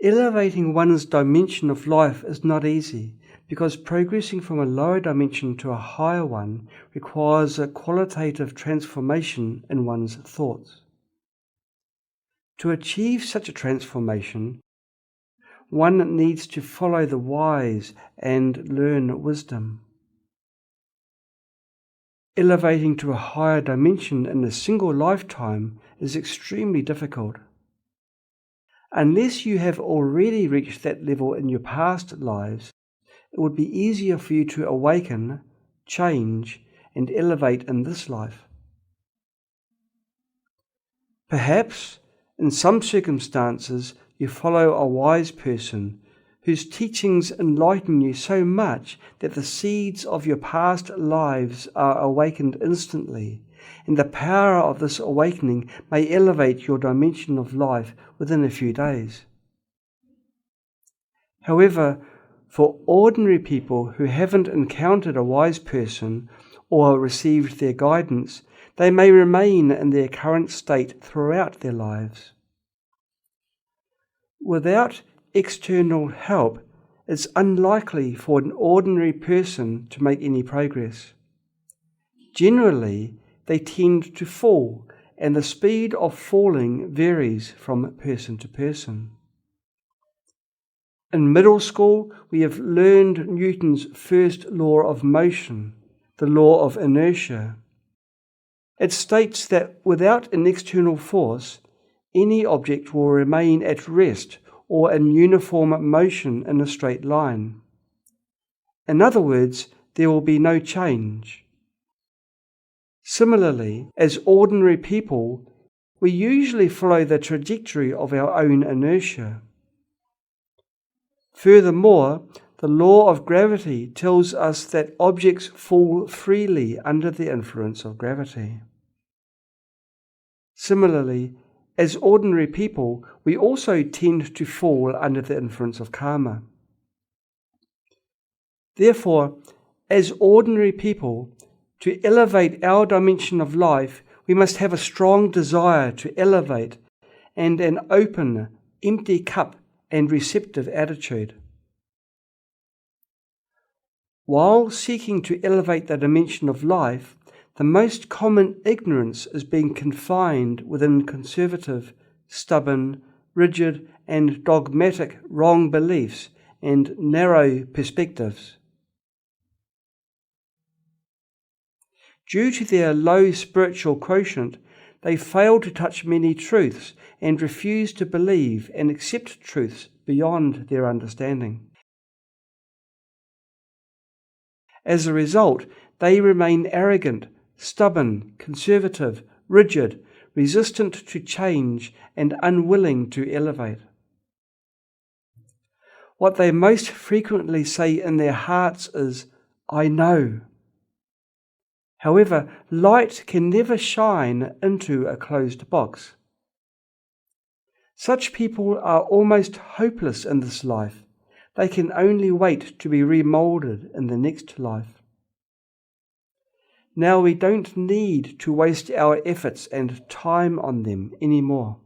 Elevating one's dimension of life is not easy, because progressing from a lower dimension to a higher one requires a qualitative transformation in one's thoughts. To achieve such a transformation, one needs to follow the wise and learn wisdom. Elevating to a higher dimension in a single lifetime is extremely difficult. Unless you have already reached that level in your past lives, it would be easier for you to awaken, change, and elevate in this life. Perhaps, in some circumstances, you follow a wise person whose teachings enlighten you so much that the seeds of your past lives are awakened instantly, and the power of this awakening may elevate your dimension of life within a few days. However, for ordinary people who haven't encountered a wise person or received their guidance, they may remain in their current state throughout their lives. Without external help, it's unlikely for an ordinary person to make any progress. Generally, they tend to fall, and the speed of falling varies from person to person. In middle school, we have learned Newton's first law of motion, the law of inertia. It states that without an external force, any object will remain at rest or in uniform motion in a straight line. In other words, there will be no change. Similarly, as ordinary people, we usually follow the trajectory of our own inertia. Furthermore, the law of gravity tells us that objects fall freely under the influence of gravity. Similarly, as ordinary people, we also tend to fall under the influence of karma. Therefore, as ordinary people, to elevate our dimension of life, we must have a strong desire to elevate and an open, empty cup and receptive attitude. While seeking to elevate the dimension of life, the most common ignorance is being confined within conservative, stubborn, rigid, and dogmatic wrong beliefs and narrow perspectives. Due to their low spiritual quotient, they fail to touch many truths and refuse to believe and accept truths beyond their understanding. As a result, they remain arrogant, stubborn, conservative, rigid, resistant to change, and unwilling to elevate. What they most frequently say in their hearts is, "I know." However, light can never shine into a closed box. Such people are almost hopeless in this life. They can only wait to be remolded in the next life. Now we don't need to waste our efforts and time on them anymore.